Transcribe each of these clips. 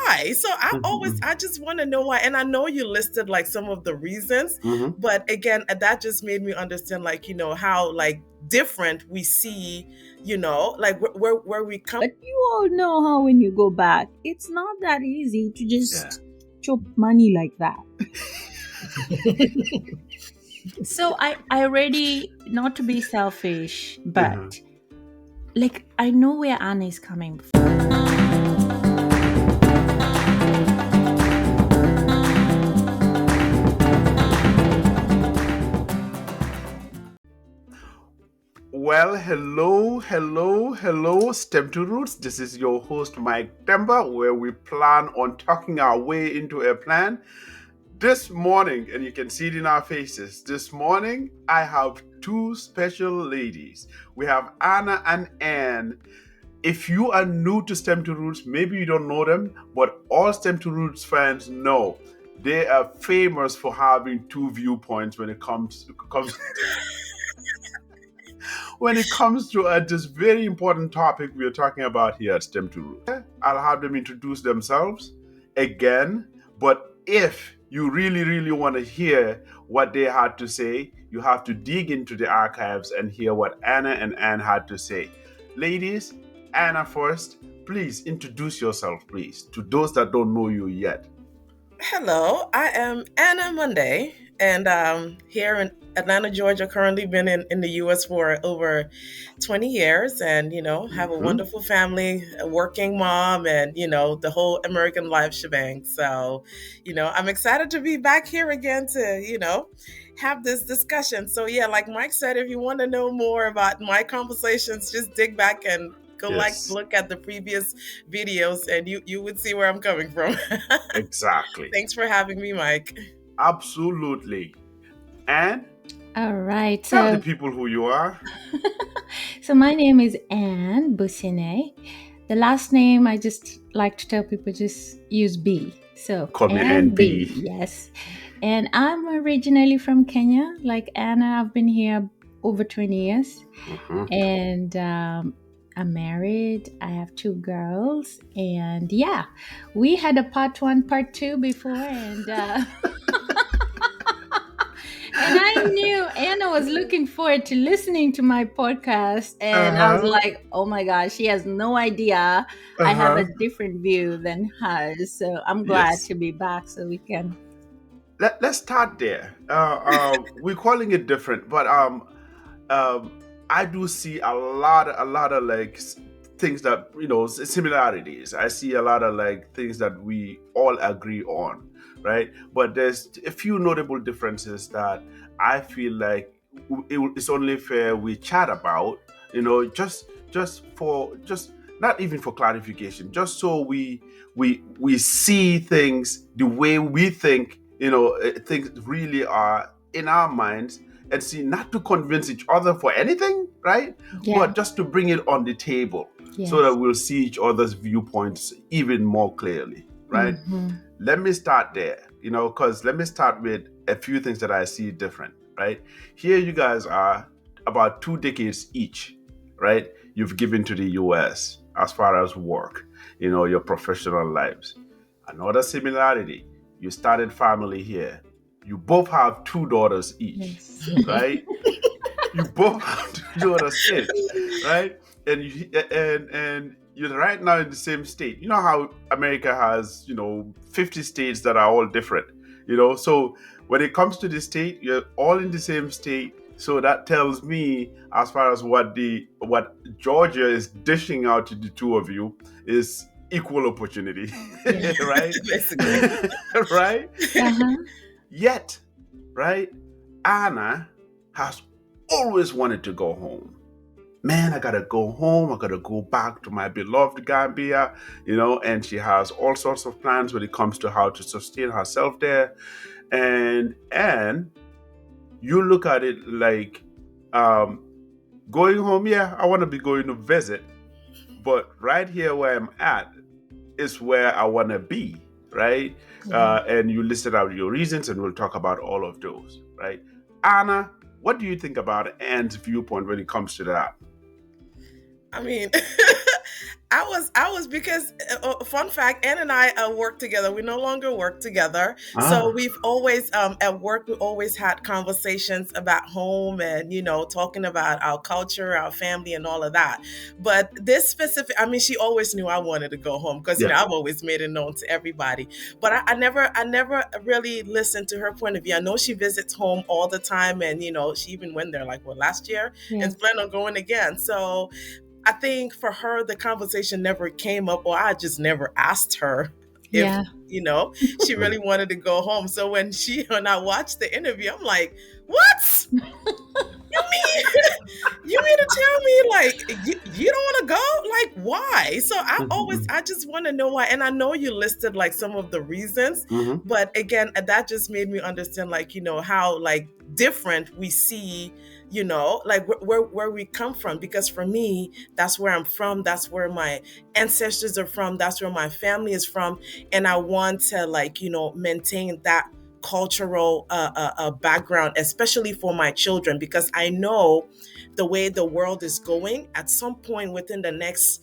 why? So Mm-hmm. I just want to know why. And I know you listed like some of the reasons, Mm-hmm. but again, that just made me understand like, how like different we see, like where we come. But you all know how when you go back, it's not that easy to Yeah. just chop money like that. So I already, not to be selfish, Uh-huh. but like I know where Anna is coming from. Well, hello, StemToRoots. This is your host, Mike Demba, where we plan on talking our way into a plan. This morning, and you can see it in our faces, this morning I have two special ladies. We have Anna and Anne. If you are new to StemToRoots, maybe you don't know them, but all StemToRoots fans know they are famous for having two viewpoints when it comes when it comes to this very important topic we are talking about here at StemToRoots. I'll have them introduce themselves again, but if you really, really want to hear what they had to say, you have to dig into the archives and hear what Anna and Anne had to say. Ladies, Anna first, please introduce yourself, please, to those that don't know you yet. Hello, I am Anna Monday, and here in Atlanta, Georgia. Currently been in the U.S. for over 20 years, and have a Mm-hmm. wonderful family, a working mom, and the whole American life shebang. So, I'm excited to be back here again to have this discussion. So yeah, like Mike said, if you want to know more about my conversations, just dig back and go Yes, look at the previous videos, and you would see where I'm coming from. exactly. Thanks for having me, Mike. Absolutely. And All right. tell the So people who you are. so my name is Anne Busine. The last name I just like to tell people just use B. So Call me Anne B, NB. yes. And I'm originally from Kenya. Like Anna, I've been here over 20 years. Mm-hmm. And I'm married. I have two girls. And yeah, we had a part one, part two before. And I knew Anna was looking forward to listening to my podcast. And I was Uh-huh. like, oh my gosh, she has no idea I have a Uh-huh. different view than hers. So I'm glad Yes. to be back so we can. Let's start there. We're calling it different, but um, I do see a lot of like things that similarities. I see a lot of like things that we all agree on, right? But there's a few notable differences that I feel like it's only fair we chat about. Just not even for clarification, just so we see things the way we think. Things really are in our minds and see not to convince each other for anything, right? Yeah. But just to bring it on the table so that Yes. we'll see each other's viewpoints even more clearly, right? Mm-hmm. Let me start there, because let me start with a few things that I see different, right? Here you guys are about 2 decades each, right? You've given to the US as far as work, your professional lives. Another similarity, you started family here. You both have two daughters each, Yes. right? You both have two daughters each, right? And you're right now in the same state. You know how America has 50 states that are all different. So when it comes to the state, you're all in the same state. So that tells me, as far as what Georgia is dishing out to the two of you, is equal opportunity, Yeah. right? Basically. Right? Uh-huh. Yet, right? Anna has always wanted to go home. Man, I gotta go home. I gotta go back to my beloved Gambia, and she has all sorts of plans when it comes to how to sustain herself there. And you look at it like um, going home. Yeah, I want to be going to visit, but right here where I'm at is where I want to be, right? Yeah. And you listed out your reasons, and we'll talk about all of those, right? Anna, what do you think about Anne's viewpoint when it comes to that? I mean, I was because fun fact, Ann and I work together. We no longer work together, so Ah, we've always at work we always had conversations about home and talking about our culture, our family, and all of that. But this specific, I mean, she always knew I wanted to go home because yeah. I've always made it known to everybody. But I never really listened to her point of view. I know she visits home all the time, and she even went there like last year and Yes. plan on going again. So I think for her, the conversation never came up, or I just never asked her if, Yeah. she really wanted to go home. So when I watched the interview, I'm like, what? You mean, you mean to tell me like you don't want to go? Like, why? So Mhm, I just want to know why. And I know you listed like some of the reasons, mhm, but again, that just made me understand like, how like different we see, like where we come from. Because for me, that's where I'm from. That's where my ancestors are from. That's where my family is from. And I want to like, maintain that cultural background, especially for my children, because I know the way the world is going, at some point within the next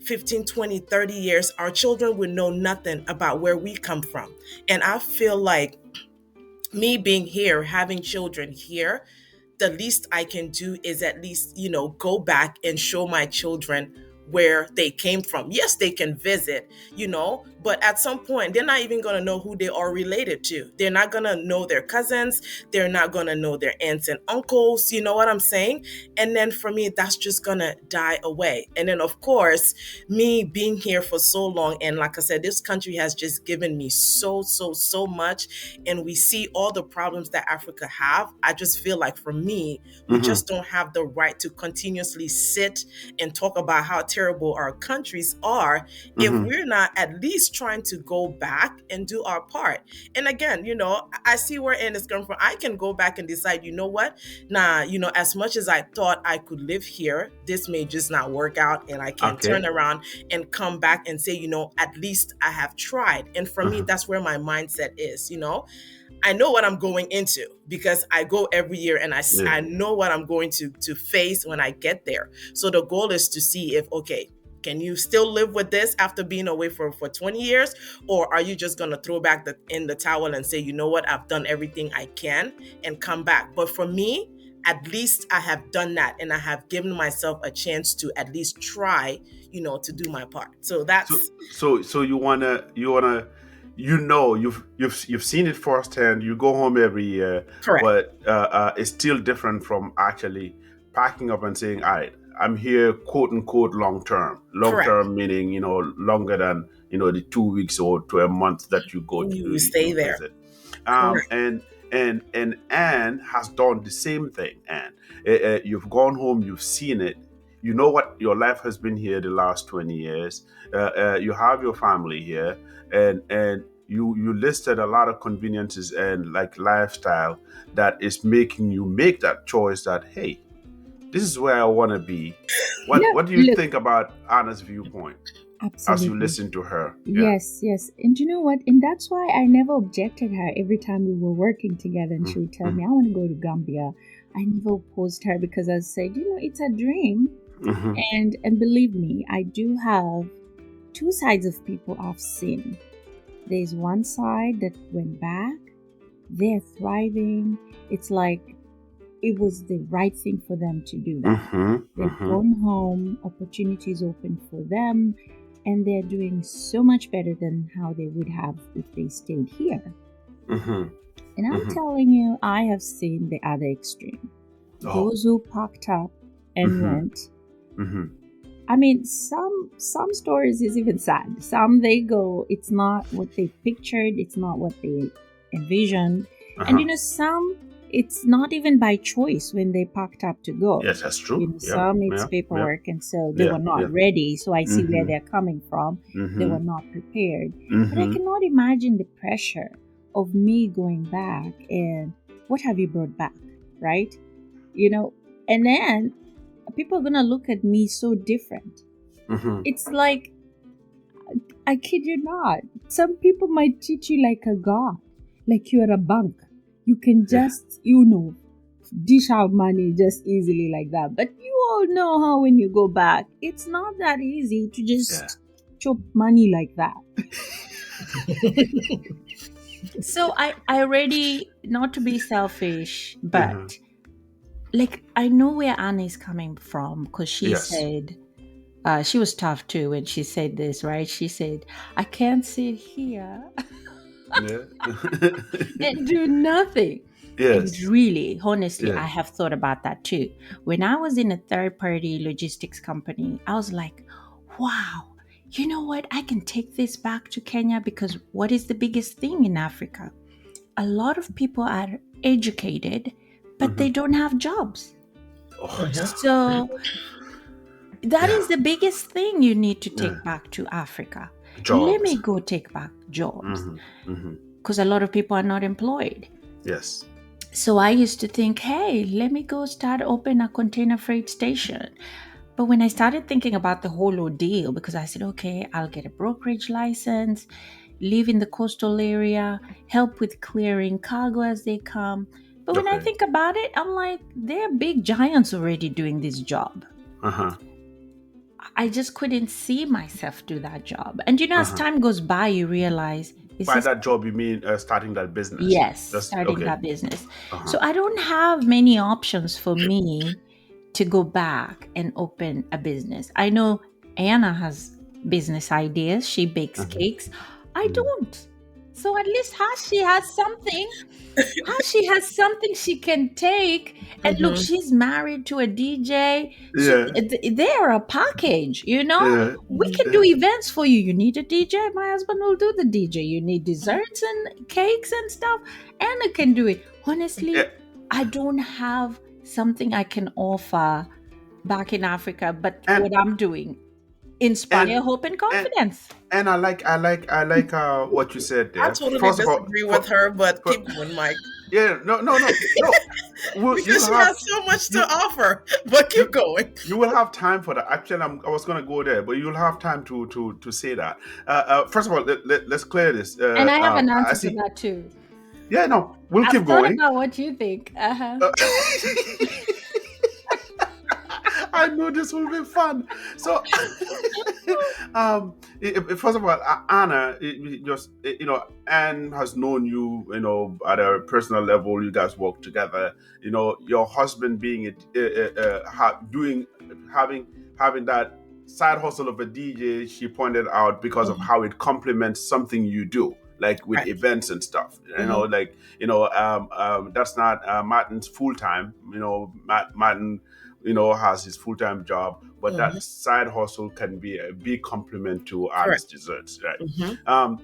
15, 20, 30 years, our children will know nothing about where we come from. And I feel like me being here, having children here, the least I can do is at least, go back and show my children where they came from. Yes, they can visit, but at some point, they're not even going to know who they are related to. They're not going to know their cousins. They're not going to know their aunts and uncles. You know what I'm saying? And then for me, that's just going to die away. And then, of course, me being here for so long, and like I said, this country has just given me so, so, so much. And we see all the problems that Africa have. I just feel like for me, we mhm, just don't have the right to continuously sit and talk about how terrible our countries are if mhm. we're not at least trying to go back and do our part. And again, I see where Ann is coming from. I can go back and decide, you know what? Nah, as much as I thought I could live here, this may just not work out. And I can turn Okay. around and come back and say, at least I have tried. And for me, Mhm, that's where my mindset is. I know what I'm going into because I go every year, and yeah. I know what I'm going to face when I get there. So the goal is to see if, okay, can you still live with this after being away for 20 years? Or are you just going to throw back in the towel and say, you know what, I've done everything I can and come back? But for me, at least I have done that, and I have given myself a chance to at least try, to do my part. So So that's so you wanna you've seen it firsthand. You go home every year, correct. but it's still different from actually packing up and saying, "All right, I'm here, quote unquote, long term." Long Correct. term meaning longer than the 2 weeks or to a month that you go You to stay you there. visit. Correct. And Anne has done the same thing. Anne, you've gone home, you've seen it, you know what your life has been here the last 20 years. You have your family here, and you listed a lot of conveniences and like lifestyle that is making you make that choice that, hey, this is where I want to be. what Yeah. what do you Look, think about Anna's viewpoint as you absolutely. listen to her? Yeah. Yes, yes. And you know what? And that's why I never objected her every time we were working together and she would tell me, I want to go to Gambia. I never opposed her because I said, it's a dream. Mm-hmm. And believe me, I do have two sides of people I've seen. There's one side that went back, they're thriving. It's like it was the right thing for them to do that. Mm-hmm. They've Mm-hmm. gone home, opportunities open for them, and they're doing so much better than how they would have if they stayed here. Mm-hmm. And I'm Mm-hmm. telling you, I have seen the other extreme. Oh. Those who packed up and Mm-hmm. went. Mm-hmm. I mean, some stories is even sad. Some they go, it's not what they pictured, it's not what they envisioned. And Uh-huh. some it's not even by choice when they packed up to go. Yes, that's true. Yeah. Some it's Yeah. Yeah. paperwork, and so they Yeah. were not Yeah. ready. So I see where Mm-hmm. they're coming from. They Mm-hmm. were not prepared. But I Mm-hmm. cannot imagine the pressure of me going back and what have you brought back, right? You know, and then people are gonna look at me so different. Mm-hmm. It's like, I kid you not. Some people might treat you like a god, like you're a bunk. You can Yeah. just, dish out money just easily like that. But you all know how when you go back, it's not that easy to Yeah. just chop money like that. So I already, not to be selfish, Uh-huh. but like I know where Anna is coming from, because she Yes. said she was tough too when she said this, right? She said, I can't sit here Yeah. and do nothing. And Yes. really, honestly, I Yeah. have thought about that too. When I was in a third party logistics company, I was like, wow, you know what? I can take this back to Kenya, because what is the biggest thing in Africa? A lot of people are educated, but they Hmm. don't have jobs. Oh yeah. Mhm. So that Yeah. is the biggest thing you need to Yeah. take back to Africa. Let Jobs. me go take back jobs, Hmm. Hmm. because a lot of people are not employed. Yes. So I used to think, hey, let me go start open a container freight station. But when I started thinking about the whole ordeal, because I said, okay, I'll get a brokerage license, live in the coastal area, help with clearing cargo as they come. But when I Okay. think about it, I'm like, there are big giants already doing this job. Uh-huh. I just couldn't see myself do that job. And as Uh-huh. time goes by, you realize, is By this, that job, you mean starting that business? yes, That's starting okay. that business. Uh-huh. So I don't have many options for me to go back and open a business. I know Anna has business ideas. She bakes Uh-huh. cakes. I Mhm. don't. So at least she has something. She has something she can take. And look, Mhm. she's married to a DJ. Yeah. They are a package, Yeah. We Mhm. can do Yeah. events for you. You need a DJ, my husband will do the DJ. You need desserts and cakes and stuff, Anna can do it. Yeah. Honestly, I don't have something I can offer back in Africa, but And what I'm doing, and inspire hope and and confidence. and I like what you said I there. totally First of all, disagree with her, but for, keep going, Mike, yeah, no. Well, because she has so much to you offer. But you keep going. you will have time for that. Actually, I was going to go there, but you'll have time to say that. First of all, let's clear this. And I have an I answer to see. that too. Yeah, no, we'll I've keep thought going. about what you think. Uh-huh. Uh, I know this will be fun. So, first of all, Anna, Anne has known you, at a personal level. You guys work together. Your husband being having that side hustle of a DJ. She pointed out because of Mhm. how it complements something you do, like with Right. events and stuff. Mhm. That's not Martin's full time. Martin has his full-time job, but Mhm. that side hustle can be a big complement to Correct. Anna's desserts, right? Mhm.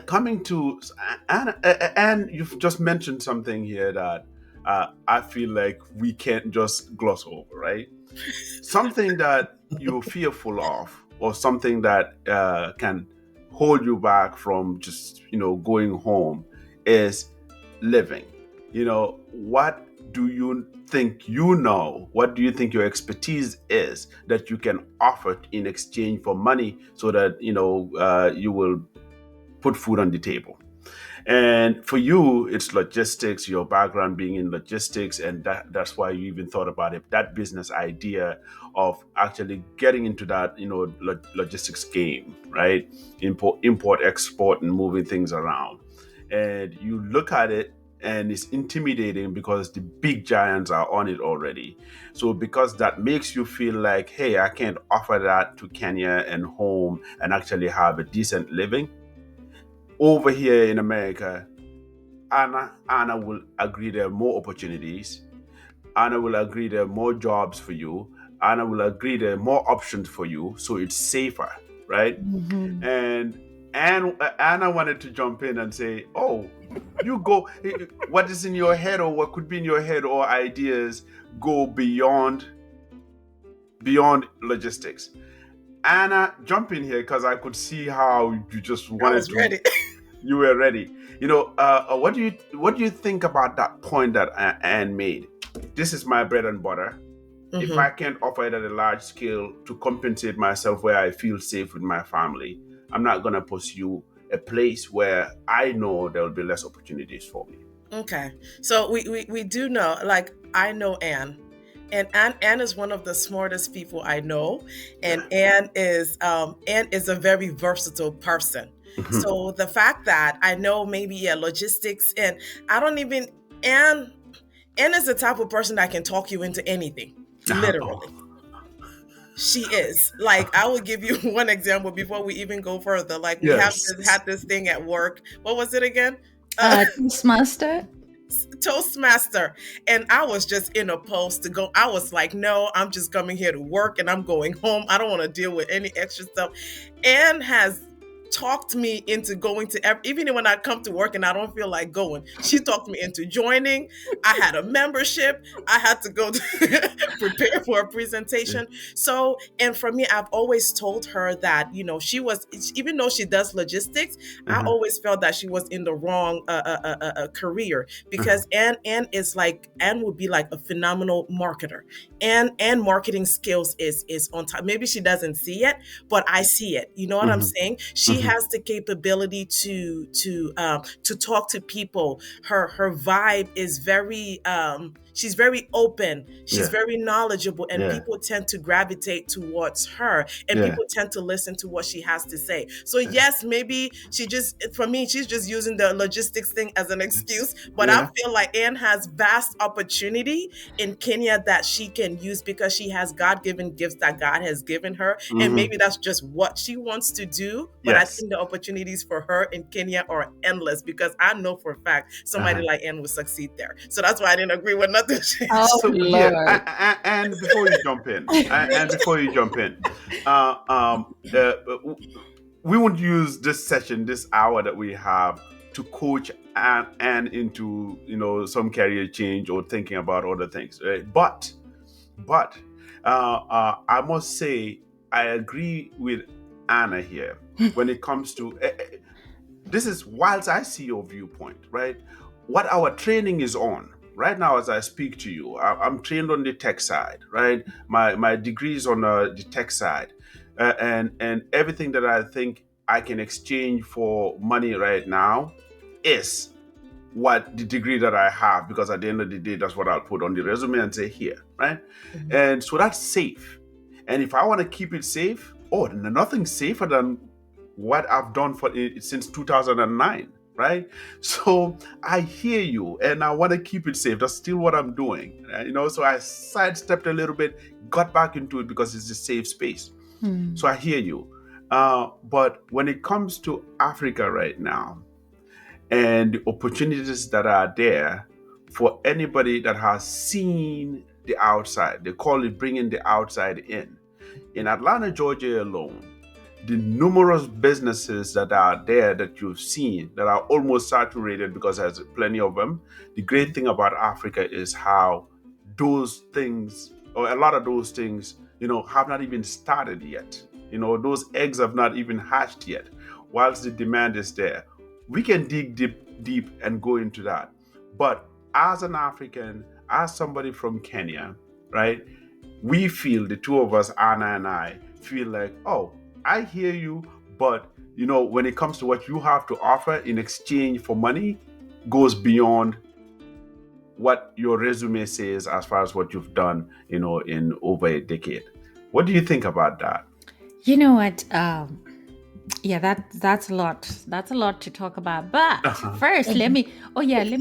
Coming to Anna, and you've just mentioned something here that I feel like we can't just gloss over, right? Something that you're fearful of, or something that can hold you back from just going home, is living. What do you think what do you think your expertise is that you can offer in exchange for money, so that you will put food on the table? And for you, it's logistics, your background being in logistics, and that's why you even thought about it, that business idea of actually getting into that, logistics game, right? Import, export, and moving things around. And you look at it, and it's intimidating because the big giants are on it already. So because that makes you feel like, hey, I can't offer that to Kenya and home and actually have a decent living. Over here in America, Anna will agree there are more opportunities. Anna will agree there are more jobs for you. Anna will agree there are more options for you, so it's safer, right? Mhm. And Anna wanted to jump in and say, "Oh, you go. What is in your head, or what could be in your head, or ideas go beyond logistics." Anna, jump in here because I could see how you just I wanted was to. ready. You were ready. What do you think about that point that Anne made? This is my bread and butter. If I Mhm. can't offer it at a large scale to compensate myself where I feel safe with my family, I'm not gonna pursue a place where I know there will be less opportunities for me. Okay. So we do know, like, I know Anne. And Anne is one of the smartest people I know, and Yeah. Anne is a very versatile person. Mhm. So the fact that I know maybe logistics, and I don't even Anne Anne is the type of person that can talk you into anything, Oh, literally. She is. Like, I will give you one example before we even go further. Like, we have yes. had this thing at work. What was it again? Toastmaster. Toastmaster. And I was just in a post to go. I was like, no, I'm just coming here to work and I'm going home. I don't want to deal with any extra stuff. Anne has talked me into going to even when I come to work and I don't feel like going. She talked me into joining. I had a membership. I had to go to prepare for a presentation. So, and for me, I've always told her that, she was, even though she does logistics, I Uh-huh. always felt that she was in the wrong career, Uh-huh. because Anne would be like a phenomenal marketer. And marketing skills is on top. Maybe she doesn't see it, but I see it. You know what I'm Mhm. saying? She Mhm. has the capability to talk to people. Her vibe is very she's very open. She's Yeah. very knowledgeable, and Yeah. people tend to gravitate towards her, and Yeah. people tend to listen to what she has to say. So yes, maybe for me, she's just using the logistics thing as an excuse, but I Yeah. feel like Anne has vast opportunity in Kenya that she can use, because she has God-given gifts that God has given her, and Mhm. maybe that's just what she wants to do. But I Yes. think the opportunities for her in Kenya are endless, because I know for a fact somebody Uh-huh. like Anne will succeed there. So that's why I didn't agree with nothing she Oh So yeah, Lord. and before you jump in, uh, um, uh, we would use this session, this hour that we have, to coach and into some career change or thinking about other things, right? But I must say I agree with Anna here when it comes to this is whilst I see your viewpoint, right? What our training is on right now, as I speak to you, I'm trained on the tech side, right? My degree is on the tech side, and everything that I think I can exchange for money right now is what the degree that I have, because at the end of the day, that's what I'll put on the resume and say here, right? Mhm. And so that's safe. And if I want to keep it safe, oh, nothing safer than what I've done for it since 2009, right? So I hear you, and I want to keep it safe. That's still what I'm doing, So I sidestepped a little bit, got back into it because it's a safe space. Hmm. So I hear you. But when it comes to Africa right now, and the opportunities that are there for anybody that has seen the outside. They call it bringing the outside in. In Atlanta, Georgia alone, the numerous businesses that are there that you've seen that are almost saturated because there's plenty of them. The great thing about Africa is how those things, or a lot of those things, have not even started yet. Those eggs have not even hatched yet. Whilst the demand is there, we can dig deep and go into that. But as an African, as somebody from Kenya, right? We feel, the two of us, Anna and I, feel like, oh, I hear you, but when it comes to what you have to offer in exchange for money, goes beyond what your resume says as far as what you've done, in over a decade. What do you think about that? You know what? Yeah, that's a lot. That's a lot to talk about. But Uh-huh. first, let me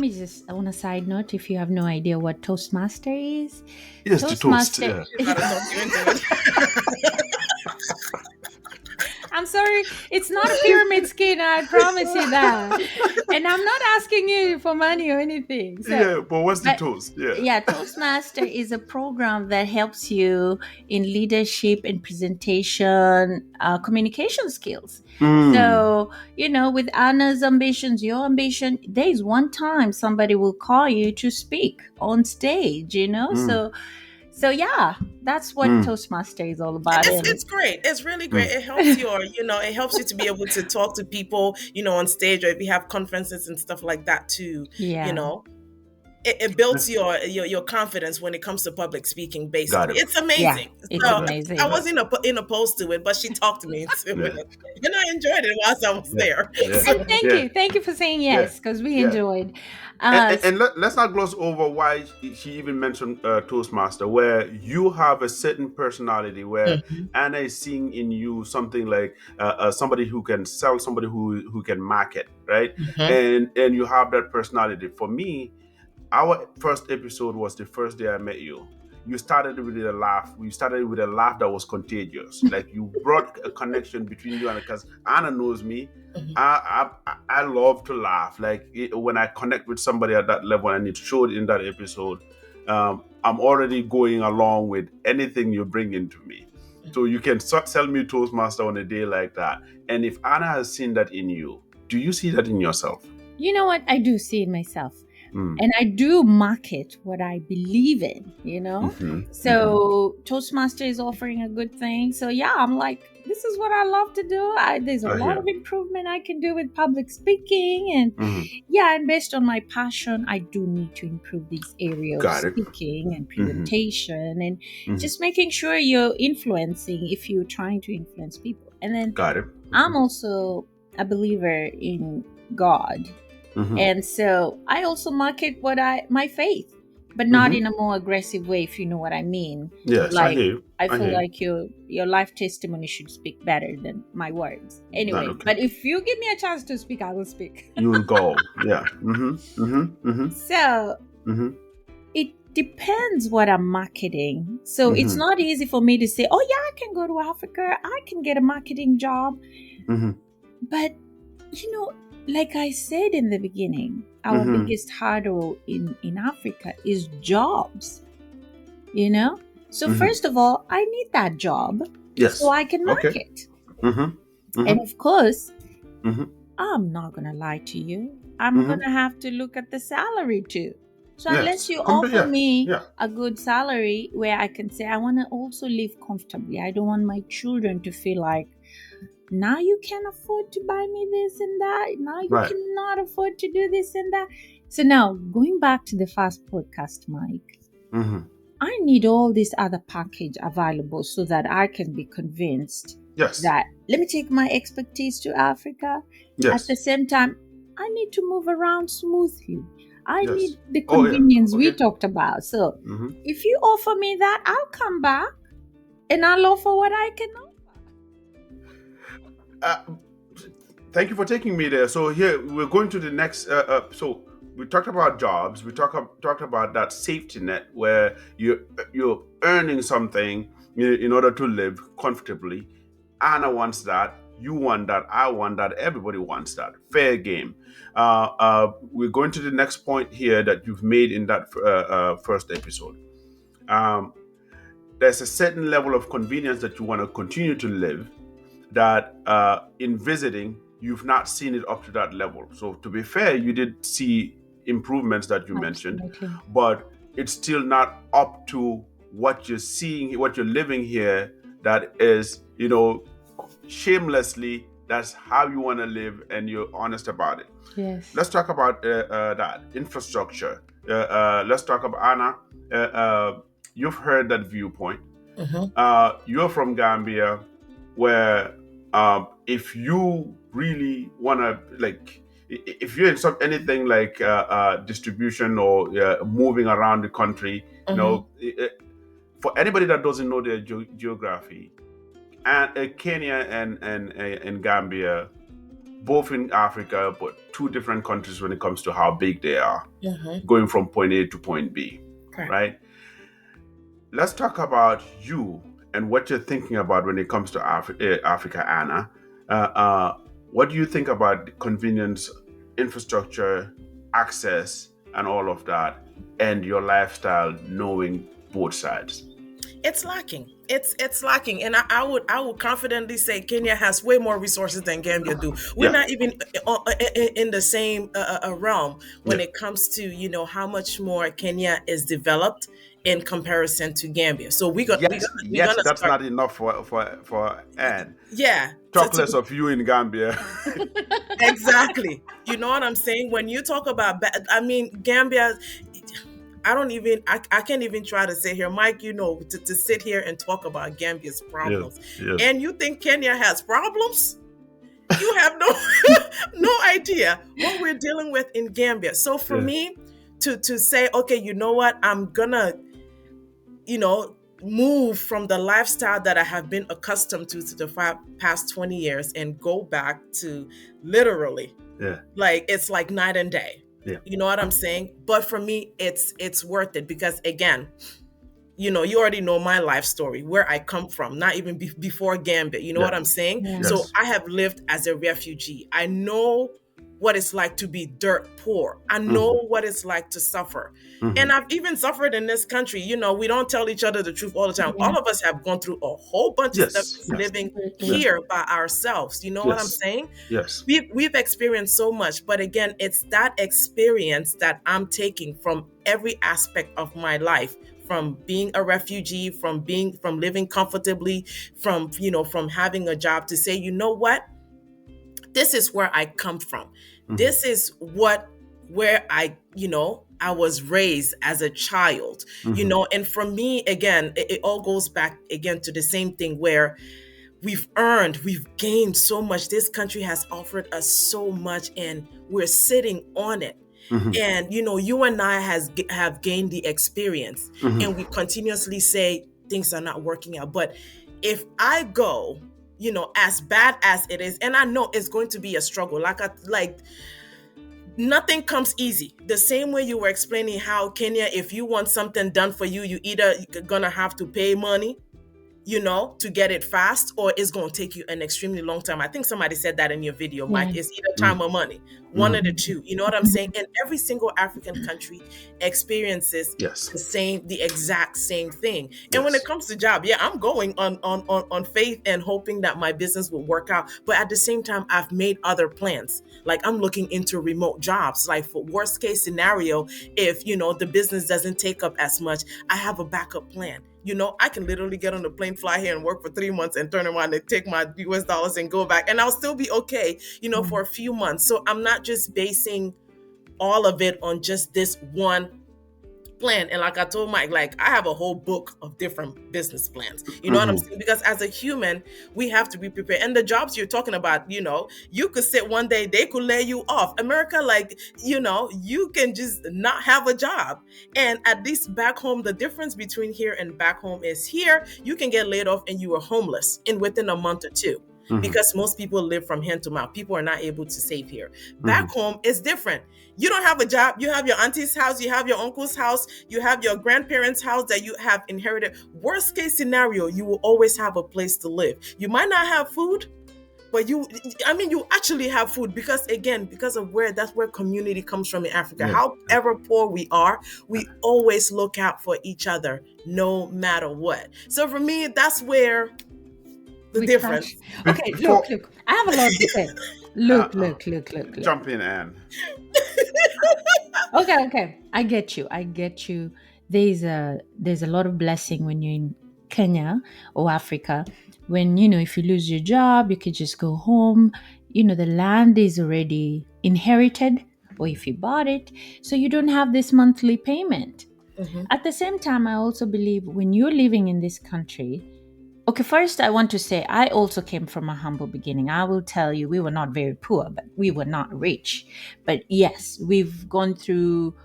just on a side note, if you have no idea what Toastmaster is, Yes, the toast. Toastmaster. Yeah. She's about to talk you into it. I'm sorry, it's not a pyramid scheme. I promise you that. And I'm not asking you for money or anything. So, Yeah, but what's the but toast? Yeah. yeah, Toastmaster is a program that helps you in leadership and presentation, communication skills. Mm. So, with Anna's ambitions, your ambition, there is one time somebody will call you to speak on stage, Mm. So yeah, that's what Mm. Toastmaster is all And about. And it's great. It's really great. Mm. It helps you, or it helps you to be able to talk to people, on stage, or if you have conferences and stuff like that too. You yeah. know. it builds your confidence when it comes to public speaking. Got Basically, it. it's Yeah, amazing. it's So Right. I amazing. Right. wasn't opposed to it, but she talked me into Yeah. it, and I enjoyed it whilst I was Yeah. there. Yeah. And So Yeah. thank you for saying Yeah. yes, because we Yeah. enjoyed. And, Uh, and, and let's not gloss over why she even mentioned Toastmaster, where you have a certain personality, where Mhm, Anna is seeing in you something like somebody who can sell, somebody who can market, right? mhm, And you have that personality. For me, our first episode was the first day I met you. You started with a laugh. You started with a laugh that was contagious. Like you brought a connection between you and because Anna knows me. mhm. I love to laugh. Like when I connect with somebody at that level, and it showed in that episode. I'm already going along with anything you bring into me. So you can sell me Toastmaster on a day like that. And if Anna has seen that in you, do you see that in yourself? you know what? I do see it myself. Mm. And I do market what I believe in, you know? Mm-hmm. Mm-hmm. So Toastmaster is offering a good thing. So yeah, I'm like, this is what I love to do. There's a I lot hear. of improvement I can do with public speaking. And Mm-hmm. yeah, and based on my passion, I do need to improve these areas of Got it. speaking and Mm-hmm. presentation and Mm-hmm. just making sure you're influencing if you're trying to influence people. And then Got it. I'm also a believer in God. Mm-hmm. And so I also market my faith, but not Mm-hmm. in a more aggressive way, if you know what I mean. Yes, I Like hear you. I I feel hear you. like your life testimony should speak better than my words. Anyway, okay. but if you give me a chance to speak, I will speak. You will go. Yeah. Mm-hmm. Mm-hmm. Mm-hmm. So Mm-hmm. it depends what I'm marketing. So it's Mm-hmm. not easy for me to say, oh yeah, I can go to Africa, I can get a marketing job. Mm-hmm. But like I said in the beginning, our Mm-hmm. biggest hurdle in Africa is jobs, So Mm-hmm. first of all, I need that job Yes. so I can Okay. market. Mm-hmm. Mm-hmm. And of course, Mm-hmm. I'm not going to lie to you. I'm Mm-hmm. going to have to look at the salary too. So Yes. unless you Compare. offer me Yeah. a good salary where I can say, I want to also live comfortably. I don't want my children to feel like, now you can't afford to buy me this and that. Now you Right. cannot afford to do this and that. So now going back to the first podcast, Mike, Mm-hmm. I need all this other package available so that I can be convinced Yes. that let me take my expertise to Africa. Yes. At the same time, I need to move around smoothly. I Yes. need the Oh, yeah. convenience we Okay. talked about. So Mm-hmm. if you offer me that, I'll come back and I'll offer what I can offer. Thank you for taking me there. So here we're going to the next. So we talked about jobs. We talked about that safety net where you're earning something in order to live comfortably. Anna wants that. You want that. I want that. Everybody wants that. Fair game. We're going to the next point here that you've made in that first episode. There's a certain level of convenience that you want to continue to live. That in visiting, you've not seen it up to that level. So to be fair, you did see improvements that you mentioned, Absolutely. but it's still not up to what you're seeing, what you're living here. That is, shamelessly, that's how you want to live, and you're honest about it. Yes. Let's talk about that infrastructure. Let's talk about Anna. You've heard that viewpoint. Mm-hmm. You're from Gambia, where if you really want to, if you're in anything like distribution or moving around the country, for anybody that doesn't know their geography, and Kenya and Gambia, both in Africa, but two different countries when it comes to how big they are, going from point A to point B, right? Let's talk about you and what you're thinking about when it comes to Africa, Anna. What do you think about the convenience, infrastructure, access, and all of that, and your lifestyle, knowing both sides? It's lacking. It's lacking, and I would confidently say Kenya has way more resources than Gambia do. We're not even in the same realm when it comes to how much more Kenya is developed in comparison to Gambia. So we're gonna that's start. not enough for Anne. Yeah, talk less of you in Gambia. Exactly. You know what I'm saying? When you talk about, Gambia, I can't even try to sit here, Mike, to sit here and talk about Gambia's Yes. problems. Yes. And you think Kenya has problems? You have no no idea what we're dealing with in Gambia. So for Yeah. me to say, okay, you know what, I'm gonna, you know, move from the lifestyle that I have been accustomed to the past 20 years and go back to literally, Yeah. like, it's like night and day. Yeah. You know what I'm saying? But for me, it's worth it because, again, you already know my life story, where I come from, not even before Gambia. You know Yeah. what I'm saying? Yeah. So Yes. I have lived as a refugee. I know what it's like to be dirt poor. I know Mhm. what it's like to suffer. And Mhm. I've even suffered in this country. We don't tell each other the truth all the time. Yeah. All of us have gone through a whole bunch of stuff Yes. just Yes. living Absolutely. Yes. here by ourselves. You know what I'm Yes. saying? Yes. We've experienced so much, but again, it's that experience that I'm taking from every aspect of my life, from being a refugee, from living comfortably, from having a job, to say, you know what, this is where I come from. Mhm. This is where I was raised as a child. Mhm. And for me, again, it all goes back again to the same thing, where we've gained so much. This country has offered us so much, and we're sitting on it. Mhm. And you and I have gained the experience, Mhm. and we continuously say things are not working out. But if I go, as bad as it is, and I know it's going to be a struggle, like nothing comes easy. The same way you were explaining how Kenya, if you want something done for you, you either gonna have to pay money, to get it fast, or it's going to take you an extremely long time. I think somebody said that in your video, Mike. Yeah. It's either time Mhm. or money, one of Mhm. the two. You know what I'm saying? And every single African country experiences Yes. the exact same thing. And when it Yes. comes to job, yeah, I'm going on faith and hoping that my business will work out. But at the same time, I've made other plans. Like, I'm looking into remote jobs. Like, for worst case scenario, if the business doesn't take up as much, I have a backup plan. I can literally get on a plane, fly here, and work for 3 months, and turn around and take my US dollars and go back. And I'll still be okay, Yeah. for a few months. So I'm not just basing all of it on just this one plan. And like I told Mike, like, I have a whole book of different business plans. You know what I'm Mhm. saying? Because as a human, we have to be prepared. And the jobs you're talking about, you could sit one day, they could lay you off. America, like, you can just not have a job. And at least back home, the difference between here and back home is, here you can get laid off and you are homeless in within a month or two. Mhm. Because most people live from hand to mouth. People are not able to save here. Back Mhm. home is different. You don't have a job. You have your auntie's house. You have your uncle's house. You have your grandparents' house that you have inherited. Worst case scenario, you will always have a place to live. You might not have food, but you actually have food, because, again, because of that's where community comes from in Africa. Yeah. However poor we are, we always look out for each other, no matter what. So for me, that's where the We touch. difference. Okay, Before look. I have a lot to say. uh, Look, uh, look, look, look, look. jump in, Anne. Okay. I get you. There's a lot of blessing when you're in Kenya or Africa. When if you lose your job, you could just go home. The land is already inherited, or if you bought it, so you don't have this monthly payment. Mhm. At the same time, I also believe when you're living in this country, okay, first I want to say I also came from a humble beginning. I will tell you, we were not very poor, but we were not rich. But yes, we've gone through,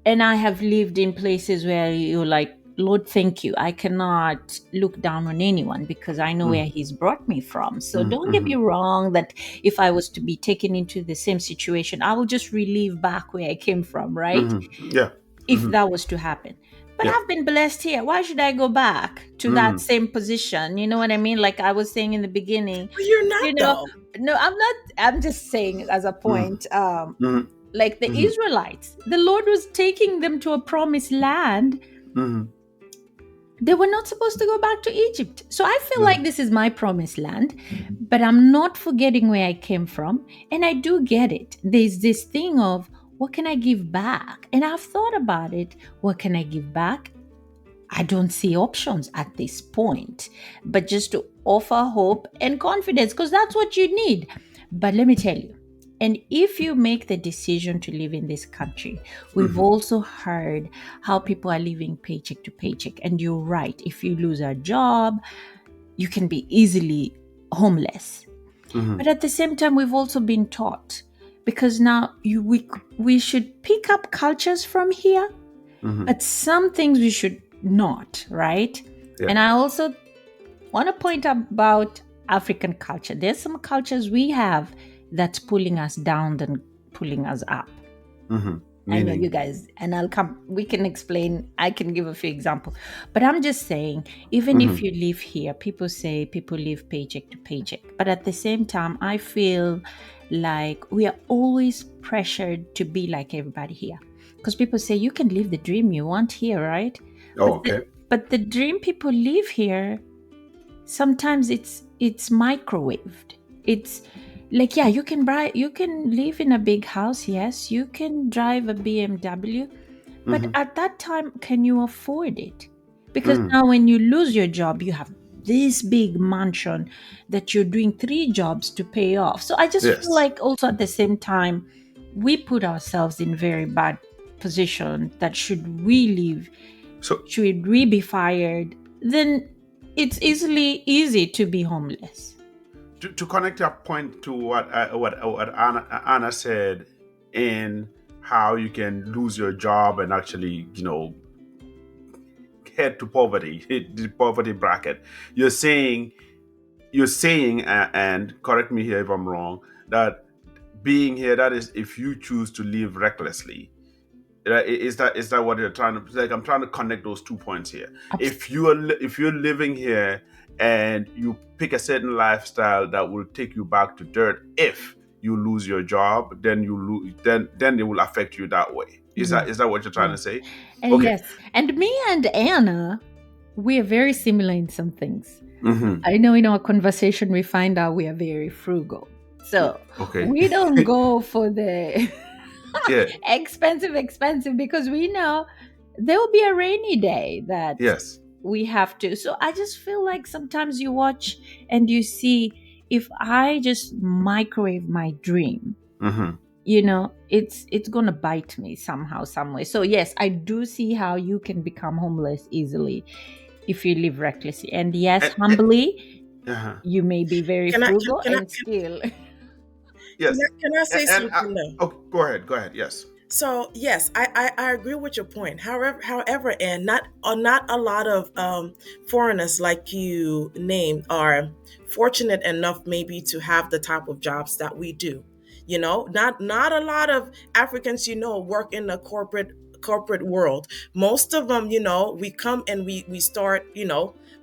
and I have lived in places where you're like, Lord, thank you. I cannot look down on anyone because I know where Mhm. He's brought me from. So Mhm. don't get me Mhm. wrong that if I was to be taken into the same situation, I will just relive back where I came from, right? Mhm. Yeah. If Mhm. that was to happen. But Yeah. I've been blessed here. Why should I go back to that Mhm. same position? You know what I mean? Like I was saying in the beginning, But you're not, you know, though. no, I'm not, I'm just saying as a Mhm. point. Mhm. Like the Mhm. Israelites, the Lord was taking them to a promised land. Mhm. They were not supposed to go back to Egypt. So I feel Mhm. like this is my promised land, but I'm not forgetting where I came from. And I do get it. There's this thing of what can I give back? And I've thought about it. What can I give back? I don't see options at this point, but just to offer hope and confidence because that's what you need. But let me tell you, And if you make the decision to live in this country, we've also heard how people are living paycheck to paycheck. And you're right. If you lose a job, you can be easily homeless. But at the same time, we've also been taught, because now we should pick up cultures from here, but some things we should not, right? Yeah. And I also want to point out about African culture. There's some cultures we have that's pulling us down than pulling us up. I know you guys, and we can explain, I can give a few examples. But I'm just saying, even if you live here, people say people live paycheck to paycheck. But at the same time, I feel like we are always pressured to be like everybody here. Because people say you can live the dream you want here, right? Oh, okay. But the dream people live here, sometimes it's microwaved. It's like, yeah, you can live in a big house, yes, you can drive a BMW, but at that time, can you afford it? Because now when you lose your job, you have this big mansion that you're doing 3 jobs to pay off. So I just feel like also at the same time, we put ourselves in very bad position that should we leave, should we be fired, then it's easy to be homeless. To connect your point to what Anna said, in how you can lose your job and actually, head to poverty, hit the poverty bracket. You're saying, and correct me here if I'm wrong, that being here, that is if you choose to live recklessly. Is that what you're trying to, like? I'm trying to connect those 2 points here. If you're living here and you pick a certain lifestyle that will take you back to dirt, if you lose your job, then then it will affect you that way. Is that what you're trying to say? And okay. Yes, and me and Anna, we are very similar in some things. I know in our conversation we find out we are very frugal, so we don't go for the expensive, because we know there will be a rainy day that we have to. So I just feel like sometimes you watch and you see, if I just microwave my dream, it's gonna bite me somehow, some way. So yes, I do see how you can become homeless easily if you live recklessly. And yes, humbly, you may be very frugal and still. Yes. Can I say something though? Oh, go ahead. Yes. So yes, I agree with your point. However, and not a lot of foreigners like you named are fortunate enough maybe to have the type of jobs that we do. Not a lot of Africans, work in the corporate world. Most of them, we come and we start,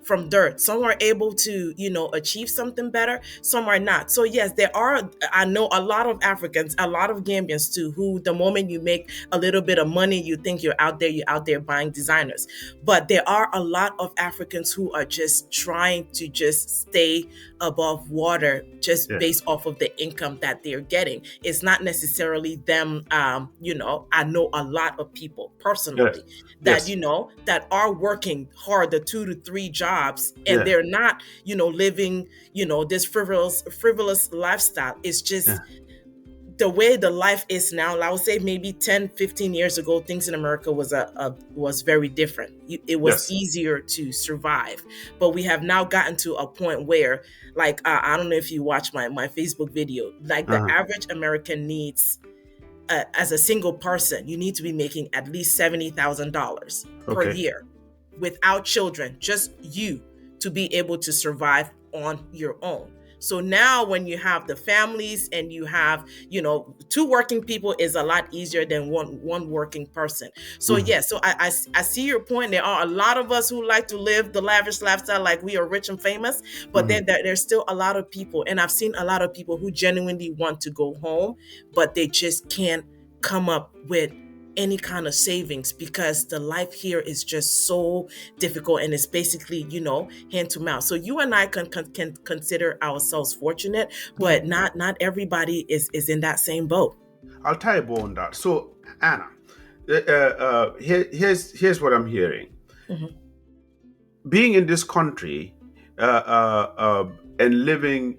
from dirt. Some are able to, achieve something better. Some are not. So yes, I know a lot of Africans, a lot of Gambians too, who the moment you make a little bit of money, you think you're out there buying designers. But there are a lot of Africans who are just trying to just stay above water, just based off of the income that they're getting. It's not necessarily them. I know a lot of people personally that, that are working hard, the 2 to 3 jobs, and they're not, living, this frivolous lifestyle. It's just the way the life is now. I would say maybe 10, 15 years ago, things in America was very different. It was easier to survive, but we have now gotten to a point where, like, I don't know if you watch my Facebook video, like the average American needs, as a single person, you need to be making at least $70,000 per year without children, just you, to be able to survive on your own. So now when you have the families and you have, 2 working people is a lot easier than one working person. So so I see your point. There are a lot of us who like to live the lavish lifestyle, like we are rich and famous, but then there's still a lot of people, and I've seen a lot of people who genuinely want to go home, but they just can't come up with any kind of savings, because the life here is just so difficult, and it's basically, hand to mouth. So you and I can consider ourselves fortunate, but not everybody is in that same boat. I'll tie a bow on that. So Anna, here's what I'm hearing. Being in this country and living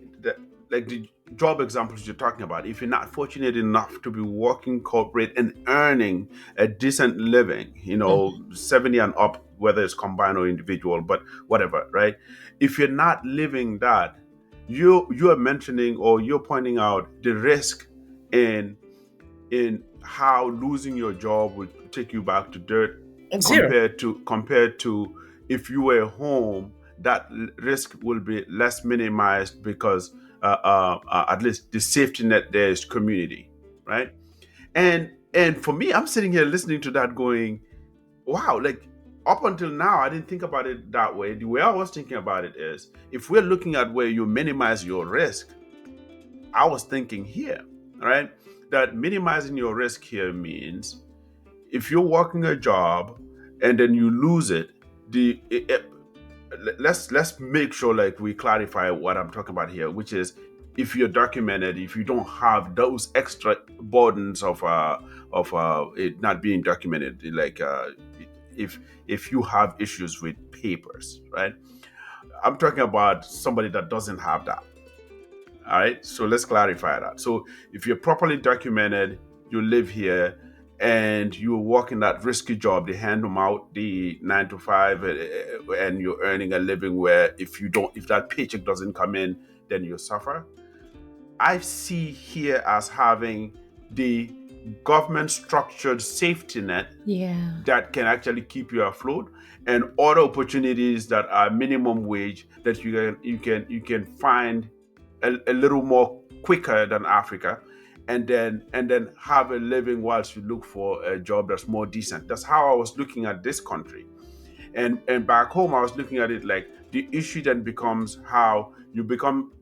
job examples you're talking about, if you're not fortunate enough to be working corporate and earning a decent living, Mhm. 70 and up, whether it's combined or individual, but whatever, right? If you're not living that, you are mentioning, or you're pointing out the risk in how losing your job will take you back to dirt, Zero. compared to if you were home, that risk will be less minimized because at least the safety net there is community, right? And for me, I'm sitting here listening to that going, wow, like, up until now I didn't think about it that way. The way I was thinking about it is, if we're looking at where you minimize your risk, I was thinking here, right, that minimizing your risk here means if you're working a job and then you lose it, let's make sure, like, we clarify what I'm talking about here, which is, if you're documented, if you don't have those extra burdens of it not being documented, like, if if you have issues with papers, right? I'm talking about somebody that doesn't have that. All right, so let's clarify that. So if you're properly documented, you live here, and you're working that risky job, they hand them out the 9 to 5, and you're earning a living where, if that paycheck doesn't come in, then you suffer. I see here as having the government structured safety net Yeah. that can actually keep you afloat, and other opportunities that are minimum wage that you can find a little more quicker than Africa, and then have a living whilst you look for a job that's more decent. That's how I was looking at this country. And back home I was looking at it like, the issue then becomes how you become,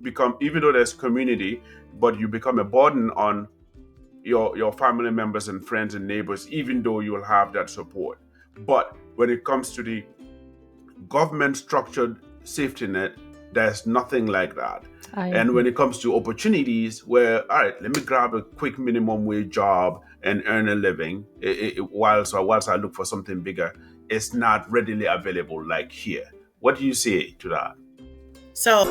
even though there's community, but you become a burden on your family members and friends and neighbors, even though you will have that support. But when it comes to the government structured safety net, there's nothing like that. I And when agree. it comes to opportunities, where, all right, let me grab a quick minimum wage job and earn a living, whilst I look for something bigger, it's not readily available like here. What do you say to that? So